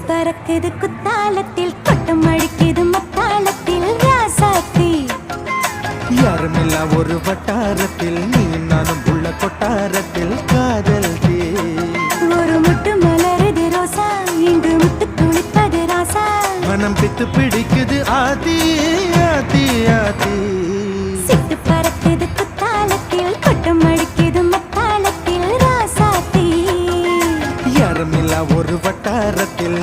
பறக்குது குத்தாலத்தில் கொட்டம் அடிக்குது மத்தாளத்தில் ராசாத்தி யாருமில்லா ஒரு வட்டாரத்தில் நீ நானும் உள்ள கொட்டாரத்தில் காதல் தீ ஒரு முட்டு மலருது ரோசா இங்கு முட்டு துளிப்பது ராசா மனம் பித்து பிடிக்குது ஆதி ஆதி ஆதி சிட்டு பறக்குது குத்தாலத்தில் கொட்டம் அடிக்குது மத்தாளத்தில் ராசாத்தி யாருமில்லா ஒரு வட்டாரத்தில்